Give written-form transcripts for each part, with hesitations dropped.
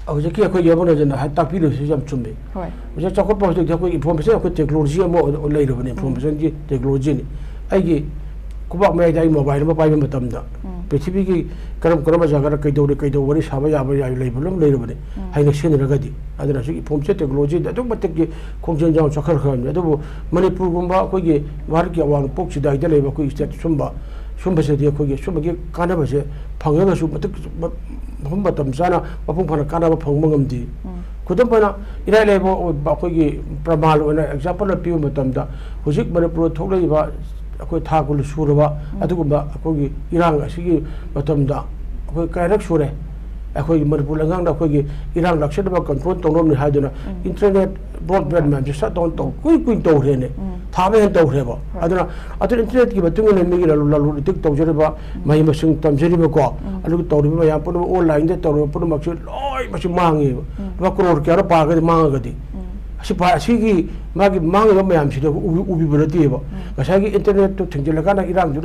Oje ki akhoi yabona jana ha takpi lo jam chumbe oje chakot pa akhoi information akhoi technology mo lei ro bane information ji technology ni ai gi kubak mai dai mobile ma pai matam da prithvi gi karam jaga kai do wari saba ya lei bulum lei ro bane haina sen ra gadi adana ji information technology da dum batek gi khongjen jang chakhar khan adu manipur gumba akhoi gi war gi awang pok si dai da lei ba khoi state sumba se dia khoi gi sumba gi kana ba se phangga su batek mafum batam sana mafum phana kana ba phang mangam di khudam pana ira lebo ba khoi gi pramal ona example pi matam da hujik manipur thoklai ba akhoi thakul suraba adugumba akhoi gi irang asigi matam da akhoi kairak sure akhoi manipur langang da akhoi gi irang lakshan ba control tongrom ni haiduna internet broadband man just don't to kuin to rene thabe to reba aduna internet ki batung ne mi lalu tik to jere ba mai masung tam jeri ba ko alu to ri ba ya pun online de to pun mak loi masu mangi ba crore kya pa ga mang ga di asi magi mang ga mayam si ubi berati ba kasagi internet to thingjela kana irang ju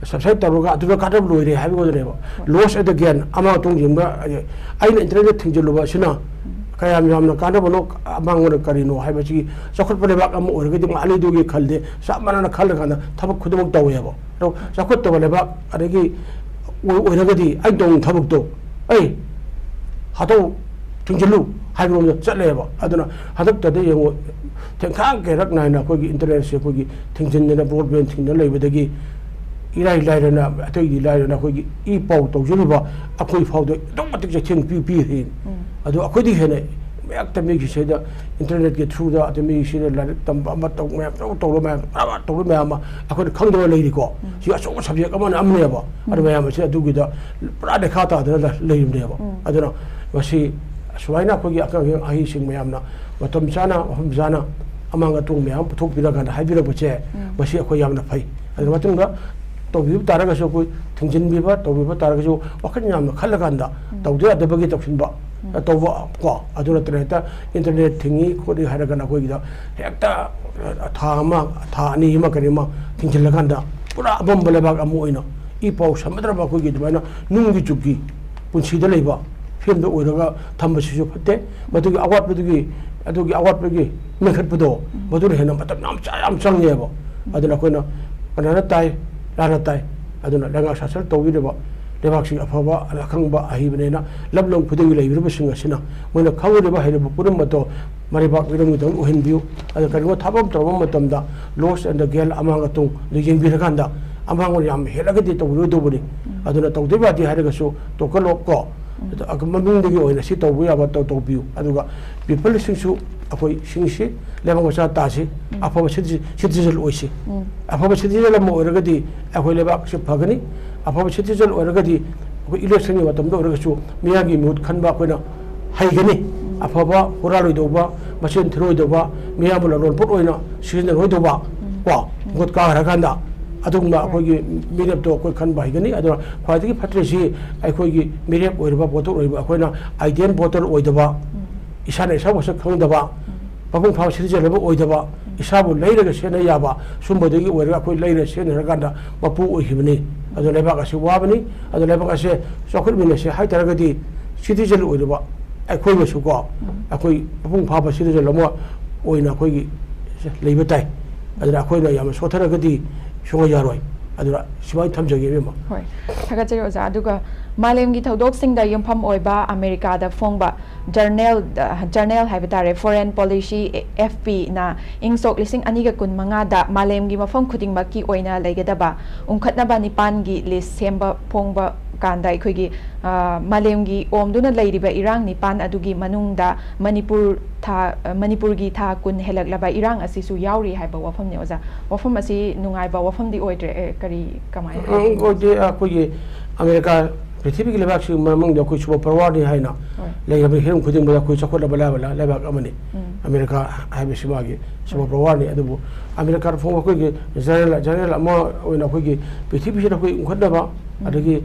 subscribe to ga adu ka da loi re habi go re ba loss again ama tong jimba ai internet thingjelu ba sina kaya amna kana bono amang karino haibasi sakot pale bak am orgedi mali dogi khalde samana khal kana thabak khudumuk taweba to sakot to bak aregi orgedi ai dong thabuk to ai hado tingelu haibro chatleba aduna hadak tade yengo tengkhang ke rak naina ko gi internet se ko gi tingjinna broadband thingna leibadagi irai lairana atoi lairana ko gi I pau to juluba akoi phaudo dong matik je thing pi hin adu akhoi di hene yak ta mi gi se da internet ge through da ta mi se la tam ma to ma to lo ma akhoi khang do leiri ko si aso subject amana amne ba adu ma se adu gi da pra de khata da leim de ba adu wasi suaina ko gi akang ahi sing mayam na matam sana hum jana amanga tung mayam puthok pira ga haibira ko che wasi akhoi yam na phai adu matung da to bi taraga so ko thingjin bi ba to bi ba taraga so wakhan yam na khal ganda to de adabagi toksin ba to ba ko adura treta internet thingi khodi haraga na ko gi da hekta tha ni ma karima thingjin la ganda pura bom bale ba amu oina I pau samadra ba ko gi dbaina nungi chukki punsi da leiba film do oiraga thamba si so phatte madu gi awat bu gi adugi awat bu gi mekhat bu do madu hena matam nam cha am chang ye ba aduna ko na kana tai Laratai, aduna langa sasal towi deba lebak afaba alakhang ba ahi benena lablong puding lai biru singa sina moina khawu deba hele purum mato maribak birung dong uhin biu ada kanwa thabam tawam matamda loss and the gel amang atung liging birakanda amang yam helagadi to ru do buri aduna tawdeba di haraga so to kalok ko agmaming digi oina si to buya ba to biu aduga people singsu akoi singsi lebang sa tasi afaba citizen oisi afaba citizen mo oragadi akoi lebak se phagani afaba citizen oragadi akoi election ni matam do oragasu miyagi mut khanba koina haigani afaba horaloi doba machine throi doba miyabula ron pot oina season hoi doba ko got ka haraganda adungma akoi mirep to akoi khanba haigani adura khwadi phatresi akoi mirep oirba botol oiba akoina ideal botol oidaba isana isa wasa khangdaba babung phau sirje lebo oidaba isabu leiraga sena yaba sumbodagi oirga akoi leira sena raganda mapu oihibani adu lebak ase wabani adu lebak ase sokul bine se haitaragadi citizen oidaba akoi masu ko akoi babung phaba sirje lamo oina akoi leiba tai adu akoi na yam sotharagadi songa yaroi adu simai thamjage bema hoi thagachai oja aduga Malemgi thodok singda yumpham oiba America da phongba journal haibitare foreign policy FP na ingsok lising aniga kun manga da malemgi mafam khuding maki oina legadaba umkhatna ba nipan gi list semba phongba kanda ikhoigi malemgi omduna leiriba irang nipan adugi manungda manipur gi tha kun helaklaba irang asisu yauri haiba wafam ne oja wafam asi nungaiba wafam di oidre kari kamai oje akogi America पृथ्वी के लेबाक से मंग जो कोई super power नहीं है ना लेकिन अभी हिरम खुदिंग बड़ा कोई चक्कर बला बला लेबाक अमने अमेरिका है बिस्मा के सुपर पावर नहीं अदबो अमेरिका फोंग कोई के जनरल अमा ओइना कोई के पृथ्वी से कोई उखदबा अदगी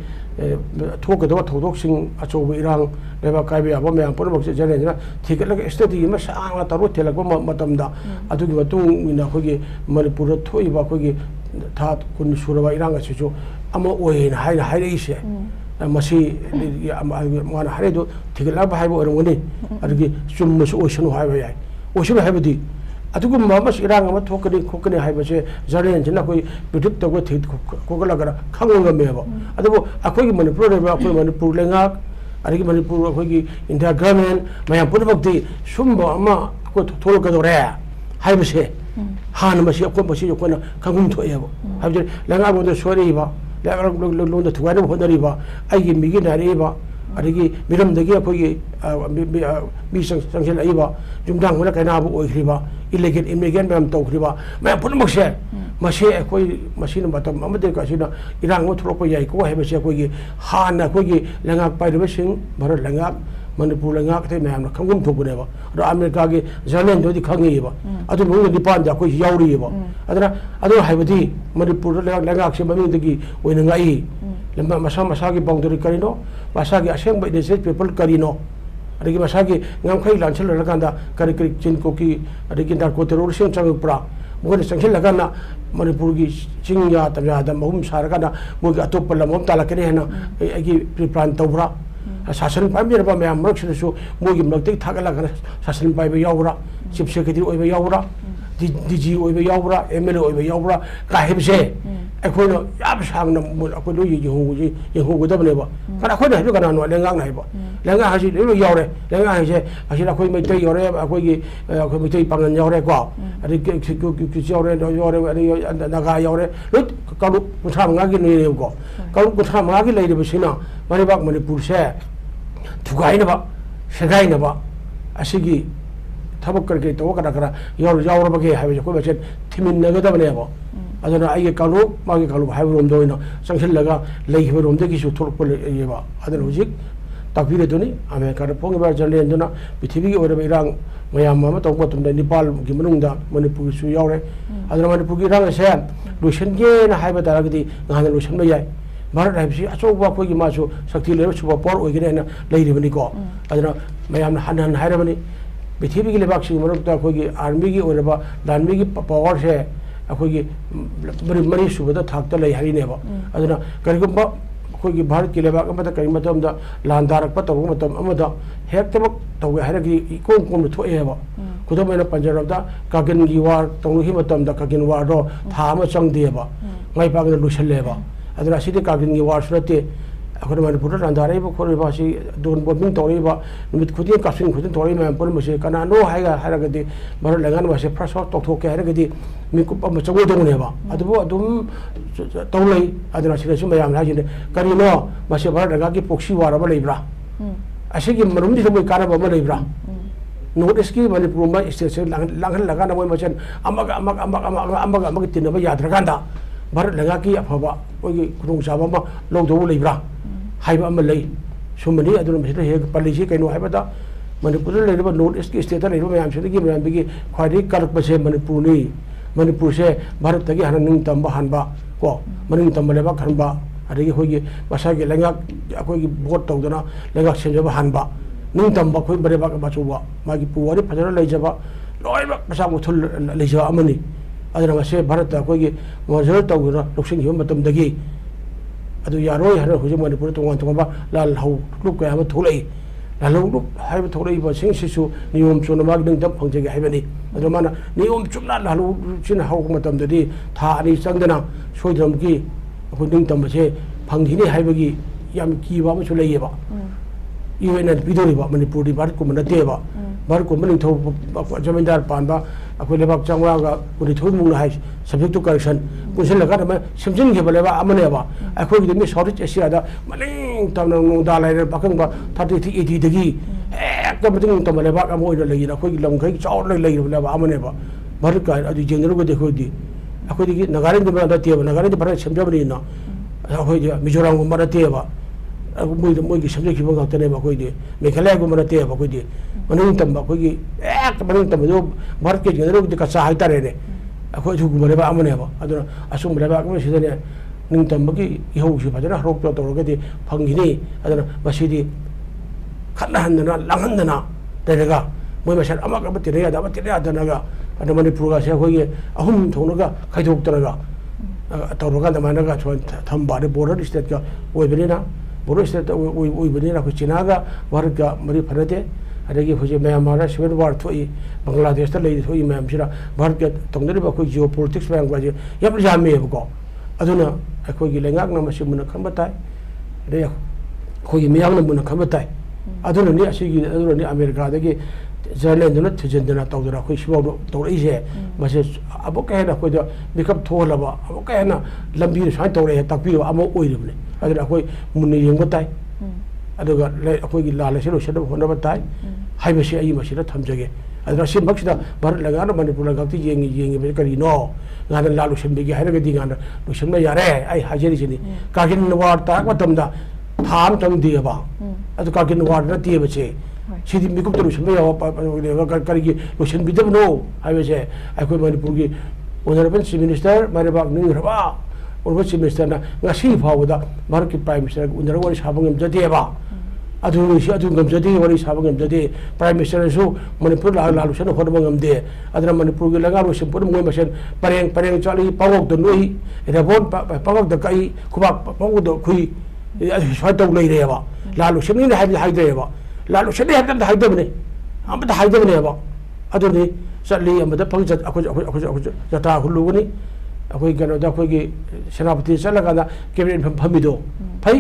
थोक दो थोदोक सिंग अचोब इरांग लेबाक काबे अब मैं पर बक्से जनरल ना ठीक लगे स्टडी में सांग तरो तेलक मतमदा अदुगी मतुंग मिना कोई के मणिपुर थोइबा कोई के था कुन सुरबा इरांग असिजो अमा ओइन हाइ हाइ रेसे masi mana hari do tigala ba haibo orang ni adagi sum musu ocean haibo yai ocean haibo di atugu mamas irang ama thokani haibo se zaren jina koi predict to go thik ko la gara khangong me ba adu akoi manipur re ba akoi manipur lenga adagi manipur akoi gi india government mayam purabakti sum ba ama ko tholo ka do re haibo se han masi akoi masi ko na khangum thoye ba haibo lenga bo do sori ba लोन थुआने होनरीबा आइगे मिगी नारीबा अदगी मिरमदगी अखोगी मी संगसेल आइबा जुमदांग होना कैनाबो ओइख्रिबा इलेगेन immigrant ma'am तौख्रिबा मैं पुनमक्से मसे अखोई मसिन मतम अमदे कासिना इरांग थोरप याई को हेबसे अखोगी हाना अखोगी लंगा पाइरबसिंग भारत लंगा मनपुर लंगा थे मैम खंगुम थोबनेबा अदो अमेरिका के जर्नल दोदि खंगीबा अदो मुंग निपान दा अखोई याउरीबा अदरा अदो हाइबदी मनपुर लंगा से ममिंदगी ओइनंगाई लंबा मसा मसा की बाउंड्री करिनो मसा की असेंग बाइडेसेस पीपल करिनो अदगी मसा की ngam लांचल लगांदा करि करि चिनको की अदगी नार्को टेररिस्ट चंगप्रा मोने संखिल लगाना मणिपुर की चिंगया तबया द महुम सारगाना मोगे अतोप लमोम तालकने हेना एगी प्रिप्लान तौब्रा शासन पाइबा मैम मरक्सु मोगी मरक्ति थागलागना शासन पाइबा यावरा चीफ सेक्रेटरी ओइबा यावरा डीजी ओइबा यावरा एमएलए ओइबा यावरा काहेबसे अखोनो याब सांगना अखो लो यहुगुदबनेबा kana अखोनो हाइबा kana नो लेंगांग नाइबा लेंगा हासि लो यावरे लेंगा हाइसे असिना अखोइ मैतै यावरे अखोइगी अखोइ मैतै पांगन यावरे को अदि कि यावरे यावरे नागा यावरे लो कालु कुथा मंगागी नैरे को कालु कुथा मंगागी लैरिबसिना मनिबाग मणिपुर से थुगाइनबा सेगाइनबा असिगी थबक करके तो करा यावर बगे हाइबे को बचे थिमिन नगदबनेबा अदना आइगे कालु मागे कालु हाइबे रोम दोइना संखिल लगा लैहिबे रोम दे किसु थोरप लेबा अदन हुजिक ताबिरे दोनी अमेरिका फोंगबा जर्नल दोना पृथ्वी की ओरबे इरांग मयाम मा तो को तुमदे नेपाल की मनुंगदा मणिपुर सु यावरे अदना मणिपुर की रांग से लोशन के ना हाइबे तारगदी गाना लोशन बे याय भारत हाइबसी अचौबा कोई की मासु शक्ति लेब सुपर पावर ओइगने ना लैरिबनी को अदना मयाम हन हाइरबनी पृथ्वी की लेबाक सिंग मरुक ता कोई आर्मी की ओरबा लार्मी की पावर से अखोगी मरी सुबदा थाकता लै हारिनेबा अदना करिगुम्बा अखोगी भारत की लेबाक अमदा करि मतमदा लांदारक पतब मतम अमदा हेक्तबक तौगे हारगी इकोम कोम थोएबा खुदमेना पंजाबदा कागिन की वार तौहि मतमदा कागिन वार दो था अमा चंगदेबा ngai पागन लुसलेबा अदना सिदे कागिन की वार सुरते अखोर मणिपुर लांदारेबा खोरेबा सि दोन बोमिंग तौरेबा निमित खुदि कासिन खुदि तौरे मैम पर मसे कनानो हाइगा हारगदि भारत लंगान मसे फ्रस आउट तौथोके हारगदि मिकुप अमा चंगोदोनेबा अदुबो अदुम तौलै अदना सिलेसु मैम हाजिने करिनो मसे भारत लंगा की पोक्सी वारबा लेब्रा असिगी मरुमदि थमै कारबा अमा लेब्रा नॉर्थ ईस्ट की मणिपुर में स्टेट से लांगन लगाना मोय मचन अमग तिनबा याद्रगांदा भारत लंगा की अफबा ओगी खुदोंग चाबा मा लौदो लेब्रा हाइबा अमा लै सुमनि अदुन मसे हे पलिसी कैनो हाइबदा मणिपुर लेरबा नॉर्थ ईस्ट की स्टेट लेरबा मैम से की मैम बिगी ख्वाइदि कलक से मणिपुर से भारत तगी हन निंग तंबा हनबा को मनिंग तंबा लेबा खनबा अदगी होगी मसा के लंगा अखोगी वोट तौदना लंगा सेजबा हनबा निंग तंबा खोइ बरेबा बाचुबा मागी पुवारि फजरा लेजबा लोइबा मसा मुथुल लेजबा अमनि अदना मसे भारत अखोगी मजर तौदना लोक्सिंग हिम मतमदगी अदु यारोय हर हुजे मणिपुर तोंगान तोंगा लाल हौ लुक का हम थोलै लाल हौ लुक हाइबा थोलै बा सिंग सिसु नियम चुना माग निंग तम फंगजेगे हाइबनि अदु माना नियम चुना लाल हौ चिन हौ मतमददी था अनि संगदना सोइद्रम की अखोइ निंग तम से फंगिनि हाइबगी याम कीबा मसु लैयेबा यूएन पिदोरिबा मणिपुर दि भारत को मनतेबा भारत को मनिंग थौ जमींदार पानबा अखोइ लेबाक चांगवागा कुनि थोइ मुंगना हाइ सब्जेक्ट टू करेक्शन कुनसन लगा नमा समजिन के बलेबा अमनेबा अखोइ दि साउथ एशिया दा मनिंग तमना दा लाइर पाखंबा 30 80 दगी एकदम मतिंग तमलेबा अमोइ लैना अखोइ लमखै चाउ लै बलेबा अमनेबा भारत का अदि जेनरल को देखो दि अखोइ दि नगारिन दि बना तेबा नगारिन दि भारत समजबनि ना अखोइ दि मिजोराम को मरतेबा मोई की सब्जेक्ट की गातने अखोइदि मेघालय को मनते अखोइदि मनिंग तम अखोइगी एक मनिंग तम जो भारत के जनरल दि कचा हाइतारेने अखोइ जु गुमरेबा अमनेबा अदुना असुम रेबा अमने सिदने निंग तम की इहौसि फजना हरोप तौरगदि फंगिनि अदुना मसिदि खतना हन्दना लांगन्दना तेरगा मोई मसन अमक अम तिरेयादनगा अदुना मणिपुर का से अखोइगे अहुम थोनगा खैथोक्तरगा तौरगा दमानगा थम बारे बॉर्डर स्टेट का ओइबनिना बोरो स्टेट उइबनिना खु चिनागा भारत का मरी फनते अदगी हुजे म्यांमार सिविल वार थोई बांग्लादेश ता लेई थोई मैम सिरा भारत का तंगदरिबा खु जियो पॉलिटिक्स मैम का याम जामे बको अदुना अखोगी लेंगाक ना मसि मुना खंबताई रे खोगी मियांग ना मुना खंबताई अदुना नि असिगी अदुना नि अमेरिका दगी जर्नल दुना थिजनदना तौदरा खु सिबाव तौरइसे मसे अबो कहना खु द बिकप थोलबा अबो कहना लंबी साइ तौरे ताकपिरो अमो ओइरबने अदुना खु मुनि यंगबताई अदुगा अखोगी लालसे लोसद होनबताई हाइबसे अई मसिदा थमजगे अदुना सिमक्सदा भारत लगाना मणिपुर लगाती येंगी येंगी बे करिनो गाना लालु सिमबिगे हाइरगदी गाना लोसनबा यारे आई हाजरिसिनी कागिन वार ताक मतमदा थाम तंगदिबा अदु कागिन वार नतिबसे सिदी मिकुप लोसनबा याव करिगी लोसनबिदबनो हाइबसे अखोई मणिपुर की ऑनरेबल चीफ मिनिस्टर मारेबाग निरबा ऑनरेबल चीफ मिनिस्टर ना ngasi फावदा भारत की प्राइम मिनिस्टर उनर वरी साबंगम जदेबा अदुसी अदुगम जदे वरी साबंगम जदे प्राइम मिनिस्टर सु मणिपुर लालुसन होदबंगम दे अदरा मणिपुर की लगा लोसन पुर मोय मसन परेंग परेंग चाली पावक द नोई रेबोन पावक द कई खुबा पावक द खुई स्वाय तौ लई रेबा लालुसन नि हाइदरेबा लालुसन नि हाइदबने अमदा हाइदबनेबा अदुनि चली अमदा फंगजत अखो जता हुलुगनी अखोई गनो दा अखोई सेनापति चलगा दा cabinet फमिदो Fai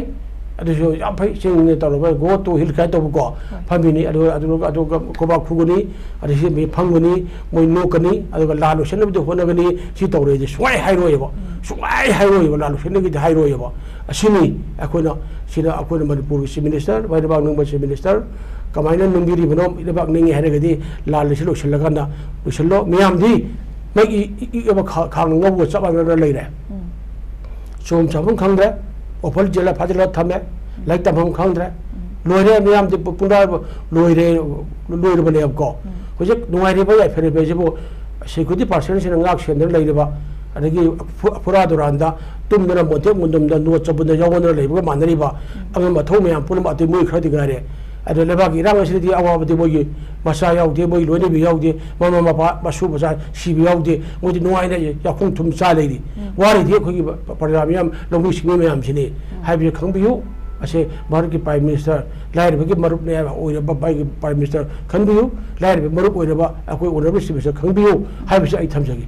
अदुसो yam Fai Singh तौरबा go to हिल काय तौबको फमिनी अदु कोबा खुगनी अदि मे फंगनी मोय नोकनी अदु लालुसन बिदो होनगनी सि तौरे जे स्वाय हाइरोयबो स्वाय हाइरोयबो लालुसन नि हाइरोयबो असिनी अखोइना सिना अखोइना मणिपुर चीफ मिनिस्टर वाइदबाग नंग चीफ मिनिस्टर कमाइना नंगिरी बनो इदबाग नंगी हाइरगदी लालुसन लोसलगना लोसलो मियामदी मैं इब खांग ngau चबा लेरे सोम चाबुं खांद्रे ओफल जेला फाजला थमे लाइक तमम खांद्रे लोइरे मियाम दि पुंदा लोइरे बने अब को होजे नुवाइरे बय फेरे बेजेबो सिक्युरिटी पर्सन सिन ngak सेंदर लेरेबा अदगी फुरा दुरांदा तुमदना मोते मुंदमदा नो चबुंदा यावना लेबो मानरिबा अंग मथौ मियाम पुनम अति मुइ खरदि गारे अदो लेबागी रामसिदि आवाबदि मोगी मसा यावदे मोई लोइने बि यावदे ममा मपा बसु बसा सिबि यावदे मोदि नुवाइने याखुं थुम चा लेदि वारि दि खोगी परजामियम लंगु सिंगे मियाम सिनि हाइबि खंबियु असे भारत की प्राइम मिनिस्टर लाइर बगी मरुप ने ओइरे बाबाई की प्राइम मिनिस्टर खंबियु लाइर बे मरुप ओइरे बा अकोइ ओनरेबल चीफ मिनिस्टर खंबियु हाइबि आई थमजगी